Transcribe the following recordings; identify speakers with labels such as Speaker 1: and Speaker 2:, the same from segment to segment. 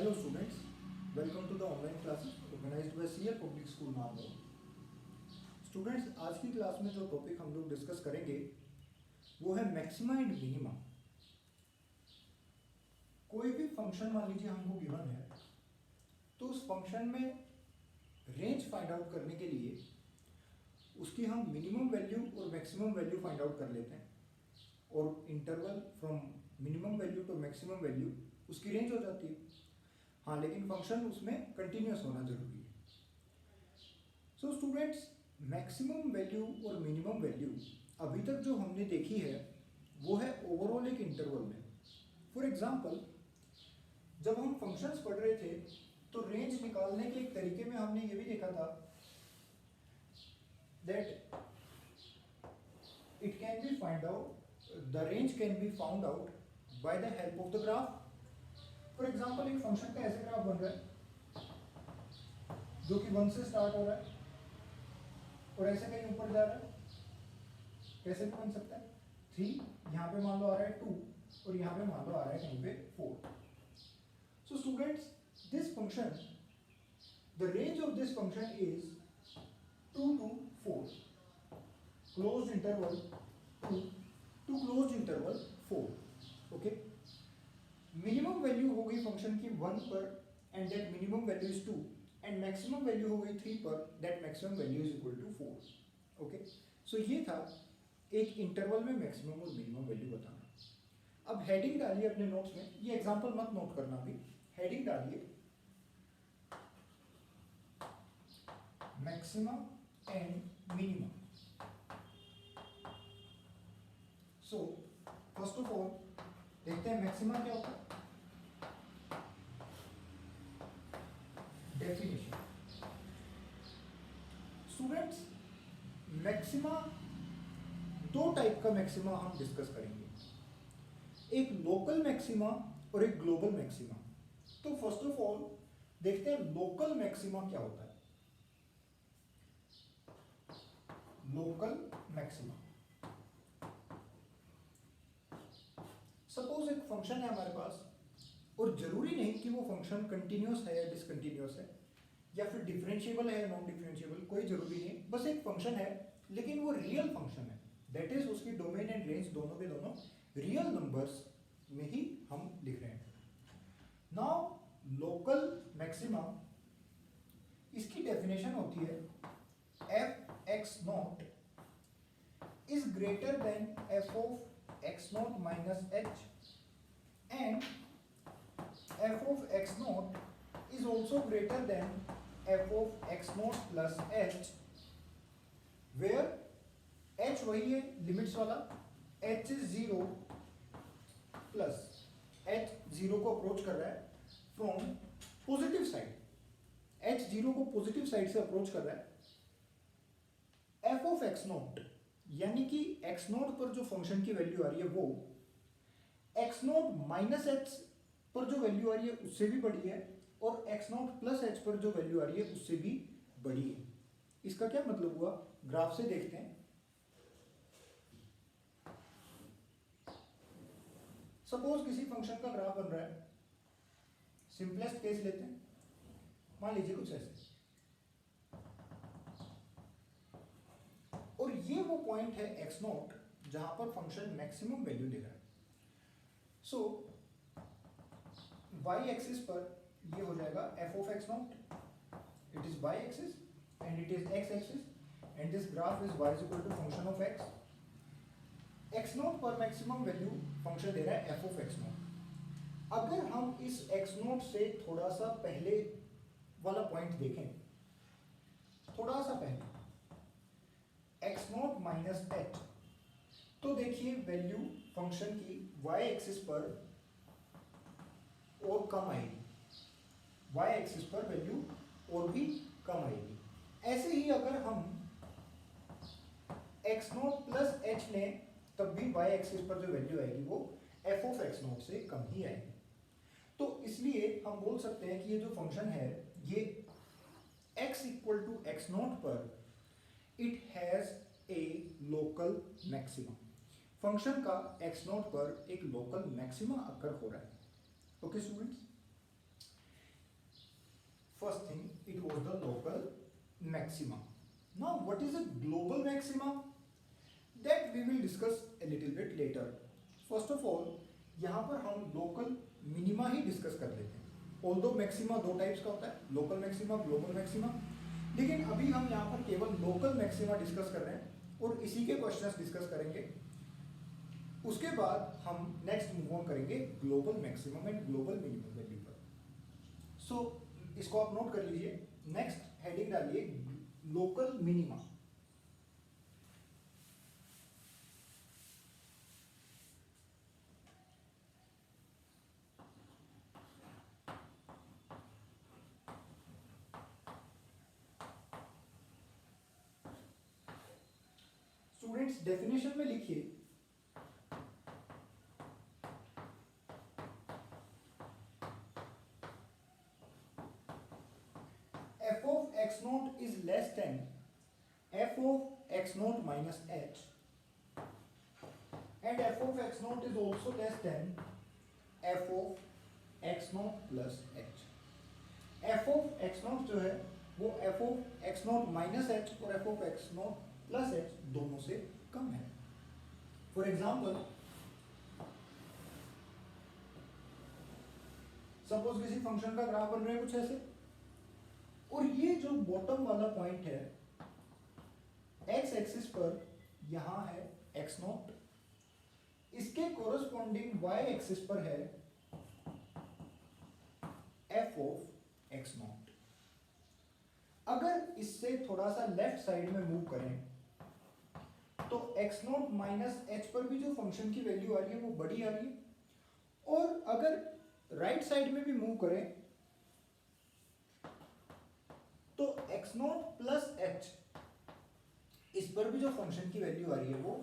Speaker 1: Hello students, welcome to the online classes organized by CL Public School Nagaur. Students, आज की class में जो topic हम लोग डिस्कस करेंगे वो है मैक्सिमा एंड मिनिमा। कोई भी फंक्शन मान लीजिए हमको गिवन है, तो उस फंक्शन में रेंज फाइंड आउट करने के लिए उसकी हम मिनिमम वैल्यू और मैक्सिमम वैल्यू फाइंड आउट कर लेते हैं, और interval from minimum value to maximum value उसकी रेंज हो जाती है। हाँ, लेकिन फंक्शन उसमें कंटिन्यूस होना जरूरी है। सो स्टूडेंट्स, मैक्सिमम वैल्यू और मिनिमम वैल्यू अभी तक जो हमने देखी है वो है ओवरऑल एक इंटरवल में। फॉर एग्जांपल, जब हम फंक्शंस पढ़ रहे थे तो रेंज निकालने के एक तरीके में हमने ये भी देखा था that it can be find out, the range can be found out by the help of the graph. For example, एक फंक्शन का ऐसे ग्राफ बन रहा है जो कि 1 से स्टार्ट हो रहा है और ऐसे कहीं ऊपर जा रहा है। कैसे भी बन सकता है? 3 यहाँ पे मान लो आ रहा है 2 और यहाँ पे मान लो आ रहा है कहीं पे 4। So students, this function, the range of this function is 2 to 4, closed interval 2 to closed interval 4। Okay, minimum value हो गई फंक्शन की 1 पर and that minimum value is 2, and maximum value हो गई 3 पर, that maximum value is equal to 4। Okay, so ये था एक इंटरवल में मैक्सिमम और मिनिमम वैल्यू बताना। अब हेडिंग डालिए अपने नोट्स में, ये एग्जांपल मत नोट करना भी, हेडिंग डालिए maximum and minimum. So first of all देखते हैं मैक्सिमा क्या होता है। डेफिनेशन, स्टूडेंट्स, मैक्सिमा, दो टाइप का मैक्सिमा हम डिस्कस करेंगे, एक लोकल मैक्सिमा और एक ग्लोबल मैक्सिमा। तो फर्स्ट ऑफ ऑल देखते हैं लोकल मैक्सिमा क्या होता है। लोकल मैक्सिमा, सपोज एक फंक्शन है हमारे पास, और जरूरी नहीं कि वो फंक्शन कंटिन्यूअस है या डिसकंटिन्यूअस है, या फिर डिफरेंशिएबल है या नॉन डिफरेंशिएबल, कोई जरूरी नहीं, बस एक फंक्शन है लेकिन वो रियल फंक्शन है, दैट इज उसकी डोमेन एंड रेंज दोनों के दोनों रियल नंबर्स में ही हम लिख रहे हैं। नाउ लोकल मैक्सिमा, इसकी डेफिनेशन होती है F x not is greater than F of x not minus H, and f of x naught is also greater than f of x naught plus h, where h वही है limits वाला, h is 0 plus h 0 को approach कर रहा है from positive side, h 0 को positive side से approach कर रहा है। f of x naught यानी कि x naught पर जो फंक्शन की वैल्यू आ रही है वो x naught माइनस एच पर जो वैल्यू आ रही है उससे भी बड़ी है, और x naught प्लस एच पर जो वैल्यू आ रही है उससे भी बड़ी है। इसका क्या मतलब हुआ, ग्राफ से देखते हैं। सपोज किसी फंक्शन का ग्राफ बन रहा है, सिंपलेस्ट केस लेते हैं, मान लीजिए कुछ ऐसे, और ये वो पॉइंट है x naught जहां पर फंक्शन मैक्सिमम वैल्यू ले रहा है। सो y एक्सिस पर ये हो जाएगा f of x naught, it is y axis and it is x axis, and this graph is y is equal to function of x। x naught पर maximum value function दे रहा है f of x naught। अगर हम इस x naught से थोड़ा सा पहले वाला पॉइंट देखें, थोड़ा सा पहले x naught माइनस एच, तो देखिए वैल्यू फंक्शन की y एक्सिस पर और कम आएगी, y एक्सिस पर वैल्यू और भी कम आएगी। ऐसे ही अगर हम x नॉट प्लस h लें तब भी y एक्सिस पर जो वैल्यू आएगी वो f ऑफ x नॉट से कम ही आएगी। तो इसलिए हम बोल सकते हैं कि ये जो फंक्शन है ये x equal to x naught पर it has a local maximum, function का x नॉट पर एक लोकल मैक्सिमा अकर हो रहा है। Okay students, First thing, it was the local maxima. Now what is a global maxima? That we will discuss a little bit later. First of all, यहाँ पर हम local minima ही discuss कर लेते हैं। Although maxima दो types का होता है, लोकल मैक्सिमा, ग्लोबल मैक्सिमा, लेकिन अभी हम यहाँ पर केवल लोकल मैक्सिमा डिस्कस कर रहे हैं और इसी के क्वेश्चंस डिस्कस करेंगे। उसके बाद हम नेक्स्ट मूव ऑन करेंगे global maximum and global minimum value पर। सो इसको आप नोट कर लीजिए। नेक्स्ट हेडिंग डालिए लोकल मिनिमा। स्टूडेंट्स डेफिनेशन में लिखिए f of x naught is less than f of x naught minus h and f of x naught is also less than f of x naught plus h। f of x naught जो है वो f of x naught minus h और f of x naught plus h दोनों से कम है। For example, suppose किसी function का graph बन रहा है कुछ ऐसे, और ये जो बॉटम वाला पॉइंट है एक्स एक्सिस पर यहां है एक्स नॉट, इसके कोरस्पॉन्डिंग वाई एक्सिस पर है एफ ऑफ एक्स नॉट। अगर इससे थोड़ा सा लेफ्ट साइड में मूव करें तो एक्स नॉट माइनस एच पर भी जो फंक्शन की वैल्यू आ रही है वो बड़ी आ रही है, और अगर राइट साइड में भी मूव करें तो एक्स नॉट प्लस एच इस पर भी जो फंक्शन की वैल्यू आ रही है वो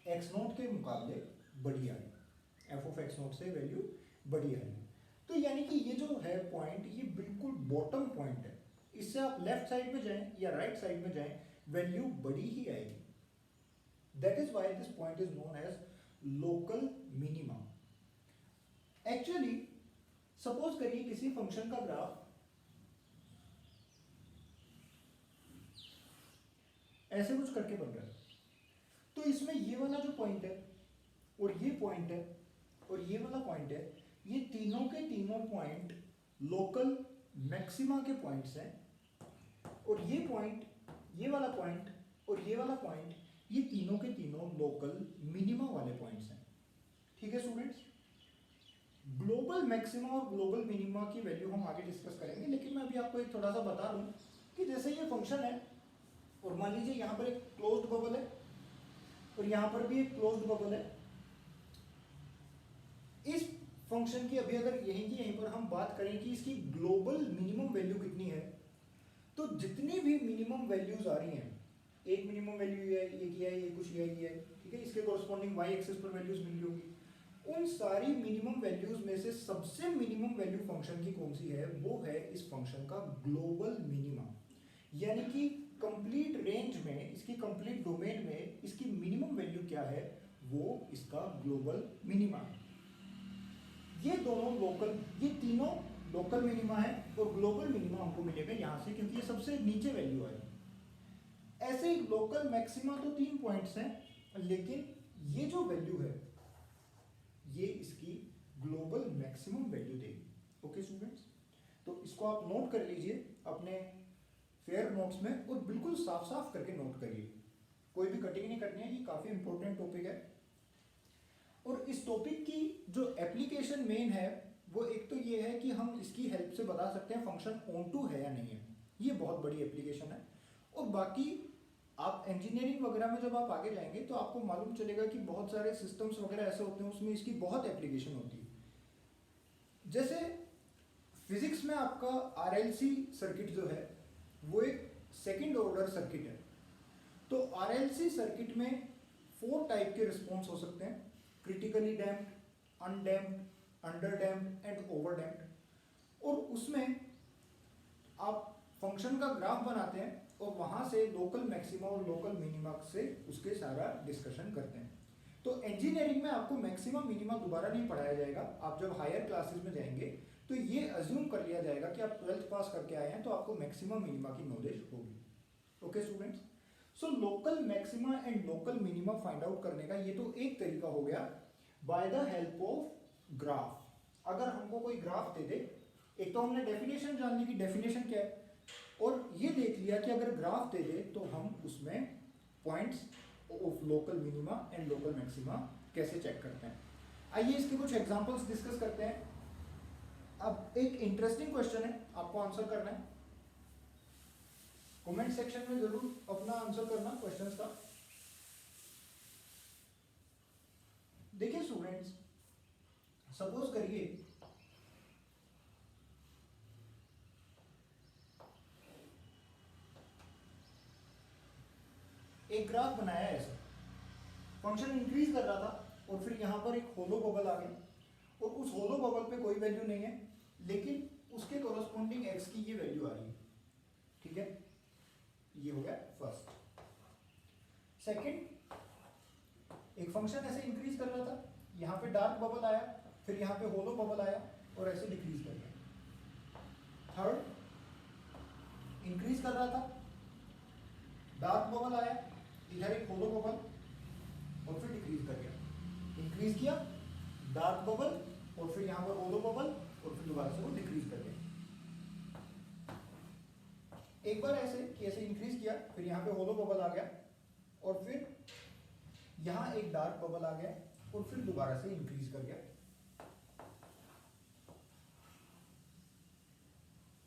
Speaker 1: एक्स नॉट के मुकाबले बड़ी आ रही है, एफ ऑफ एक्स नॉट से वैल्यू बड़ी आ रही है। तो यानी कि ये जो है पॉइंट, ये बिल्कुल बॉटम पॉइंट है, इससे आप लेफ्ट साइड में जाएं या राइट साइड में जाएं वैल्यू बड़ी ही आएगी। That is why this point is known as local minima. Actually suppose करिए किसी फंक्शन का ग्राफ ऐसे कुछ करके बन रहा है, तो इसमें ये वाला जो पॉइंट है और ये पॉइंट है और ये वाला पॉइंट है, ये तीनों के तीनों पॉइंट लोकल मैक्सिमा के पॉइंट्स हैं, और ये पॉइंट, ये वाला पॉइंट और ये वाला पॉइंट, ये तीनों के तीनों लोकल मिनिमा वाले पॉइंट्स हैं। ठीक है स्टूडेंट्स, ग्लोबल मैक्सिमा और ग्लोबल मिनिमा की वैल्यू हम आगे डिस्कस करेंगे, लेकिन मैं अभी आपको एक थोड़ा सा बता दूं कि जैसे ये फंक्शन है और मान लीजिए यहाँ पर एक क्लोज्ड बबल है और यहाँ पर भी एक क्लोज्ड बबल है। इस फंक्शन की अभी अगर यहीं पर हम बात करें कि इसकी ग्लोबल मिनिमम वैल्यू कितनी है, तो जितनी भी मिनिमम वैल्यूज आ रही हैं, एक मिनिमम वैल्यू ये है, एक ये है, ये कुछ ये है, ठीक है, इसके कॉरस्पॉन्डिंग वाई एक्सिस पर वैल्यूज मिल रही होगी। उन सारी मिनिमम वैल्यूज में से सबसे मिनिमम वैल्यू फंक्शन की कौन सी है, वो है इस फंक्शन का ग्लोबल मिनिमा। यानी कि कंप्लीट रेंज में, इसकी कंप्लीट डोमेन में इसकी मिनिमम वैल्यू क्या है, वो इसका ग्लोबल मिनिमा है। ये दोनों लोकल, ये तीनों लोकल मिनिमा है और ग्लोबल मिनिमा हमको मिलेगा यहाँ से, क्योंकि ये सबसे नीचे वैल्यू है। ऐसे ही लोकल मैक्सिमा तो 3 पॉइंट्स हैं, लेकिन ये जो वैल्यू है ये इसकी ग्लोबल मैक्सिमम वैल्यू देगी। ओके स्टूडेंट्स, तो इसको आप नोट कर लीजिए अपने फेयर नोट्स में और बिल्कुल साफ साफ करके नोट करिए, कोई भी कटिंग नहीं करनी है, ये काफ़ी इंपॉर्टेंट टॉपिक है। और इस टॉपिक की जो एप्लीकेशन मेन है वो एक तो ये है कि हम इसकी हेल्प से बता सकते हैं फंक्शन ऑन टू है या नहीं है, ये बहुत बड़ी एप्लीकेशन है। और बाकी आप इंजीनियरिंग वगैरह में जब आप आगे जाएंगे तो आपको मालूम चलेगा कि बहुत सारे सिस्टम्स वगैरह ऐसे होते हैं, उसमें इसकी बहुत एप्लीकेशन होती है। जैसे फिजिक्स में आपका RLC सर्किट जो है वो एक सेकेंड ऑर्डर सर्किट है, तो RLC सर्किट में 4 टाइप के रिस्पॉन्स हो सकते हैं, critically damped, undamped, under damped and over damped. और उसमें आप फंक्शन का ग्राफ बनाते हैं और वहाँ से लोकल मैक्सिमा और लोकल मिनिमा से उसके सारा डिस्कशन करते हैं। तो इंजीनियरिंग में आपको मैक्सिमम मिनिमा दोबारा नहीं पढ़ाया जाएगा। आप जब हायर क्लासेस में जाएंगे तो ये अज्यूम कर लिया जाएगा कि आप 12th पास करके आए हैं तो आपको मैक्सिमम मिनिमा की नॉलेज होगी। Okay students, so local maxima and local minima find out करने का ये तो एक तरीका हो गया by the help of graph. अगर हमको कोई ग्राफ दे दे, एक तो हमने डेफिनेशन जान ली कि डेफिनेशन क्या है, और ये देख लिया कि अगर ग्राफ दे दे तो हम उसमें points of local minima and local maxima कैसे चेक करते हैं। आइए इसके कुछ एग्जांपल्स डिस्कस करते हैं। अब एक इंटरेस्टिंग क्वेश्चन है, आपको आंसर करना है। कमेंट सेक्शन में जरूर अपना आंसर करना क्वेश्चंस का। देखिए स्टूडेंट्स, सपोज करिए एक ग्राफ बनाया है ऐसा, फंक्शन इंक्रीज कर रहा था और फिर यहां पर एक होलो बबल आ गया और उस होलो बबल पे कोई वैल्यू नहीं है, लेकिन उसके कॉरस्पॉन्डिंग एक्स की ये वैल्यू आ रही है। ठीक है, ये हो गया फर्स्ट। सेकंड, एक फंक्शन ऐसे इंक्रीज कर रहा था, यहाँ पे डार्क बबल आया, फिर यहाँ पे होलो बबल आया और ऐसे डिक्रीज कर गया। थर्ड, इंक्रीज कर रहा था, डार्क बबल आया, इधर एक होलो बबल और फिर डिक्रीज कर गया। इंक्रीज किया, डार्क बबल और फिर यहाँ पर होलो बबल और फिर दोबारा से वो डिक्रीज कर गया। एक बार ऐसे कि ऐसे इंक्रीज किया, फिर यहाँ पे होलो बबल आ गया और फिर यहाँ एक डार्क बबल आ गया और फिर दोबारा से इंक्रीज कर गया।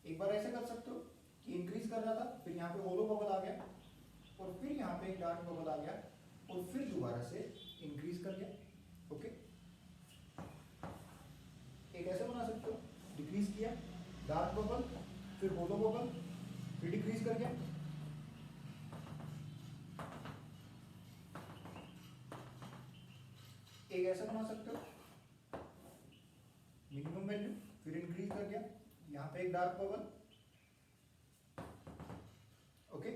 Speaker 1: एक बार ऐसे कर सकते हो कि इंक्रीज कर रहा था, फिर यहाँ पे होलो बबल आ गया और फिर यहाँ पे एक डार्क बबल आ गया और फिर दोबारा से इंक्रीज कर गया। ओके, एक ऐसे बना सकते हो, डिक्रीज किया, डार्क बबल, फिर होलो बबल, फिर डिक्रीज कर गया। एक ऐसा बना सकते हो, मिनिमम वैल्यू, फिर इंक्रीज कर गया, यहाँ पे एक डार्क बबल। ओके,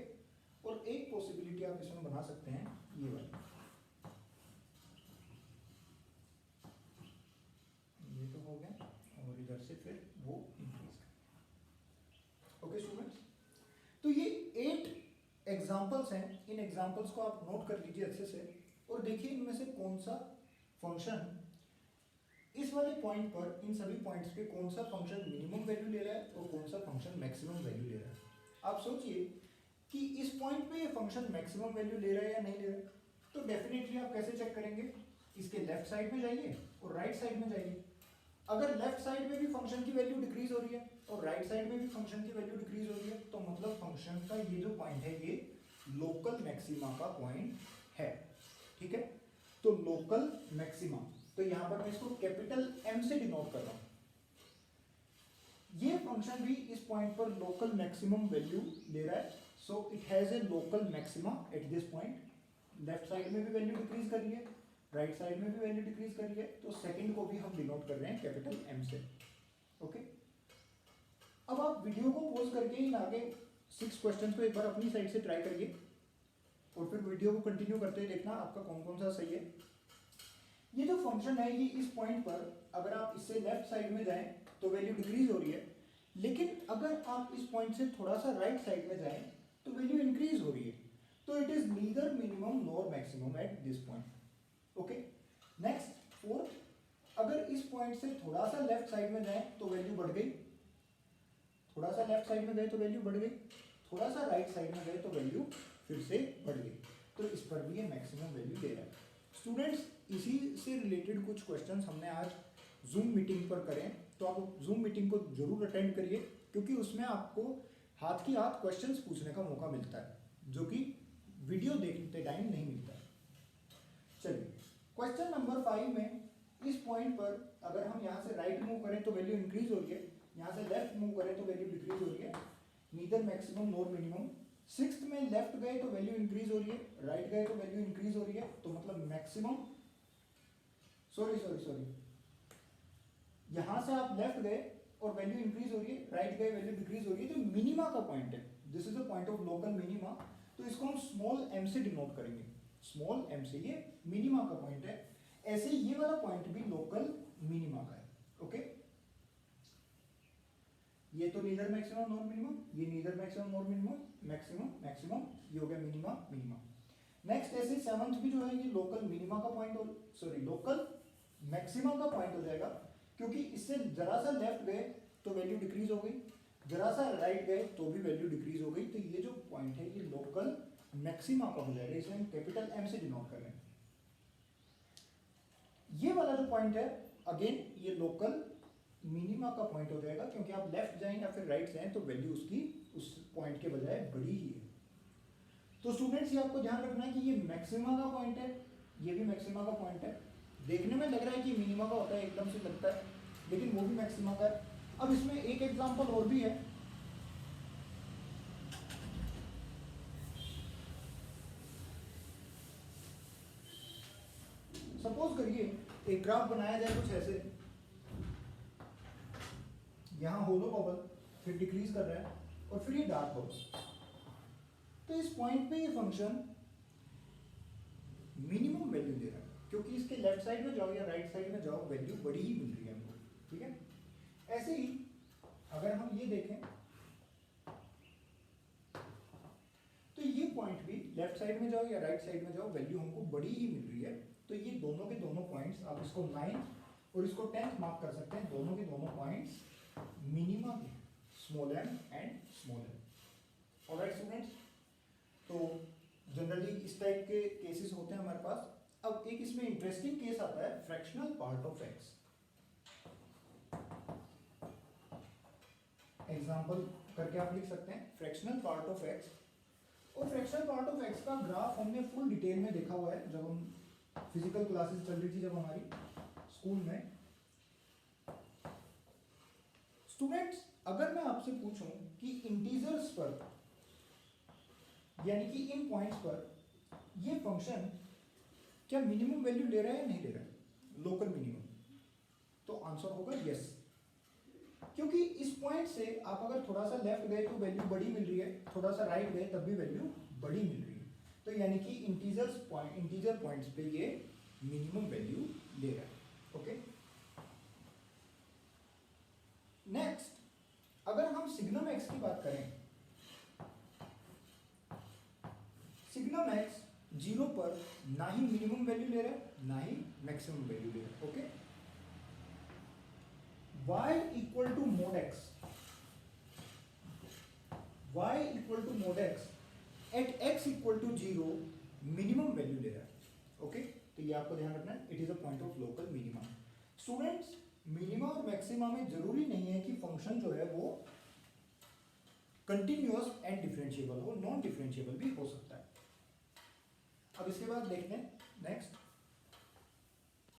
Speaker 1: और एक पॉसिबिलिटी आप इसमें बना सकते हैं ये वाली, ये तो हो गया और इधर से फिर वो इंक्रीज कर। ओके स्टूडेंट्स, तो ये 8 एग्जांपल्स हैं। इन एग्जांपल्स को आप नोट कर लीजिए अच्छे से और देखिए इनमें से कौन सा फंक्शन इस वाले पॉइंट पर, इन सभी पॉइंट्स पे कौन सा फंक्शन मिनिमम वैल्यू ले रहा है और कौन सा फंक्शन मैक्सिमम वैल्यू ले रहा है। आप सोचिए कि इस पॉइंट पे ये फंक्शन मैक्सिमम वैल्यू ले रहा है या नहीं ले रहा है, तो डेफिनेटली आप कैसे चेक करेंगे, इसके लेफ्ट साइड में जाइए और राइट साइड में जाइए। अगर लेफ्ट साइड में भी फंक्शन की वैल्यू डिक्रीज हो रही है और राइट साइड में भी फंक्शन की वैल्यू डिक्रीज हो रही है, तो मतलब फंक्शन का ये जो पॉइंट है ये लोकल मैक्सिमा का पॉइंट है। ठीक है, तो लोकल मैक्सिमा, तो यहां पर मैं इसको कैपिटल एम से डिनोट कर रहा हूं। ये फंक्शन भी इस पॉइंट पर लोकल मैक्सिमम वैल्यू ले रहा है, so it has a local maxima at this point. Left side में भी वैल्यू डिक्रीज कर रही है, राइट साइड में भी वैल्यू डिक्रीज कर रही है, तो सेकंड को भी हम डिनोट कर रहे हैं कैपिटल एम से। ओके, अब आप वीडियो को पॉज करके इन आगे 6 क्वेश्चन को एक बार अपनी साइड से ट्राई करिए और फिर वीडियो को कंटिन्यू करते हुए देखना आपका कौन कौन सा सही है। ये जो फंक्शन है ये इस पॉइंट पर अगर आप इससे लेफ्ट साइड में जाएं तो वैल्यू डिक्रीज हो रही है, लेकिन अगर आप इस पॉइंट से थोड़ा सा राइट साइड में जाएं तो वैल्यू इंक्रीज हो रही है। तो it is neither minimum nor maximum at this point. Okay, next fourth, अगर इस पॉइंट से थोड़ा सा लेफ्ट साइड में जाएं तो वैल्यू बढ़ गई, थोड़ा सा लेफ्ट साइड में गए तो वैल्यू बढ़ गई, थोड़ा सा राइट साइड में गए तो वैल्यू फिर से बढ़ गई, तो इस पर भी ये मैक्सिमम वैल्यू दे रहा है। स्टूडेंट्स, इसी से रिलेटेड कुछ क्वेश्चंस हमने आज जूम मीटिंग पर करें, तो आप जूम मीटिंग को जरूर अटेंड करिए क्योंकि उसमें आपको हाथ की हाथ क्वेश्चंस पूछने का मौका मिलता है जो कि वीडियो देखते टाइम नहीं मिलता है। चलिए, क्वेश्चन नंबर 5 में इस पॉइंट पर अगर हम यहाँ से राइट मूव करें तो वैल्यू इंक्रीज हो रही है, यहाँ से लेफ्ट मूव करें तो वैल्यू डिक्रीज हो रही है, neither maximum nor minimum. 6th में लेफ्ट गए तो वैल्यू इंक्रीज हो रही है, राइट गए तो वैल्यू इंक्रीज हो रही है, तो मतलब मैक्सिमम, सॉरी यहां से आप लेफ्ट गए और वैल्यू इंक्रीज हो रही है, राइट गए वैल्यू डिक्रीज हो रही है, तो मिनिमा का पॉइंट है, this is a point of local minima, तो इसको हम स्मॉल m से डिनोट करेंगे। स्मॉल m से ये मिनिमा का पॉइंट है। ऐसे ये वाला पॉइंट भी लोकल मिनिमा का है। ओके, ये तो नीदर मैक्सिमम नॉर मिनिमम, ये neither maximum nor minimum, maximum maximum, ये हो गया मिनिमा मिनिमा। नेक्स्ट ऐसे सेवंथ भी जो है ये लोकल मिनिमा का पॉइंट, सॉरी लोकल मैक्सिमा का पॉइंट हो जाएगा, क्योंकि इससे जरा सा लेफ्ट गए तो वैल्यू डिक्रीज हो गई, जरा सा राइट गए तो भी वैल्यू डिक्रीज हो गई। तो ये जो पॉइंट है ये लोकल मैक्सिमा का हो जाएगा, इसे हम कैपिटल M से डिनोट कर रहे हैं। ये वाला जो पॉइंट है अगेन ये लोकल मिनिमा का पॉइंट हो जाएगा, क्योंकि आप लेफ्ट जाएं या फिर राइट जाएं तो वैल्यू उसकी उस पॉइंट के बजाय बड़ी ही है। तो स्टूडेंट्स ये आपको ध्यान रखना है कि ये मैक्सिमा का पॉइंट है, ये भी मैक्सिमा का पॉइंट है। देखने में लग रहा है कि मिनिमा का होता है, एकदम से लगता है, लेकिन वो भी मैक्सिमा का है। अब इसमें एक एग्जांपल और भी है। सपोज करिए एक ग्राफ बनाया जाए कुछ ऐसे, यहां होलो बबल फिर डिक्रीज कर रहा है और फिर ये डार्क बबल। तो इस पॉइंट पे ये फंक्शन मिनिमम वैल्यू दे रहा है, क्योंकि इसके लेफ्ट साइड में जाओ या राइट साइड में जाओ वैल्यू बड़ी ही मिल रही है हमको। ठीक है, ऐसे ही अगर हम ये देखें तो ये पॉइंट भी लेफ्ट साइड में जाओ या राइट साइड में जाओ वैल्यू हमको बड़ी ही मिल रही है। तो ये दोनों के दोनों पॉइंट्स, आप इसको 9 और इसको 10 मार्क कर सकते हैं, दोनों के दोनों पॉइंट्स मिनिमा के, small m and small m। Alright students, तो जनरली इस टाइप के केसेस होते हैं हमारे पास। अब एक इसमें इंटरेस्टिंग केस आता है fractional part of x। Example करके आप लिख सकते हैं फ्रैक्शनल पार्ट ऑफ x। और फ्रैक्शनल पार्ट ऑफ x का ग्राफ हमने फुल डिटेल में देखा हुआ है जब हम फिजिकल क्लासेस चल रही थी जब हमारी स्कूल में। स्टूडेंट्स, अगर मैं आपसे पूछूं कि इंटीजर्स पर यानी कि इन पॉइंट्स पर ये फंक्शन क्या मिनिमम वैल्यू ले रहा है या नहीं ले रहा है, लोकल मिनिमम, तो आंसर होगा यस। क्योंकि इस पॉइंट से आप अगर थोड़ा सा लेफ्ट गए तो वैल्यू बड़ी मिल रही है, थोड़ा सा राइट गए तब भी वैल्यू बड़ी मिल रही है। तो यानी कि इंटीजर पॉइंट्स पे ये मिनिमम वैल्यू ले रहा है। ओके, नेक्स्ट अगर हम सिग्नम एक्स की बात करें, सिग्नम एक्स 0 पर ना ही मिनिमम वैल्यू ले रहा है ना ही मैक्सिमम वैल्यू ले रहा है। Okay, y equal to mod x, y equal to mod x at x equal to 0 minimum value ले रहा है। ओके, तो ये आपको ध्यान रखना है, it is a point of local minima. Students, minima और मैक्सिमा में जरूरी नहीं है कि फंक्शन जो है वो कंटिन्यूअस एंड डिफरेंशिएबल हो, नॉन डिफरेंशिएबल भी हो सकता है। अब इसके बाद देखते हैं नेक्स्ट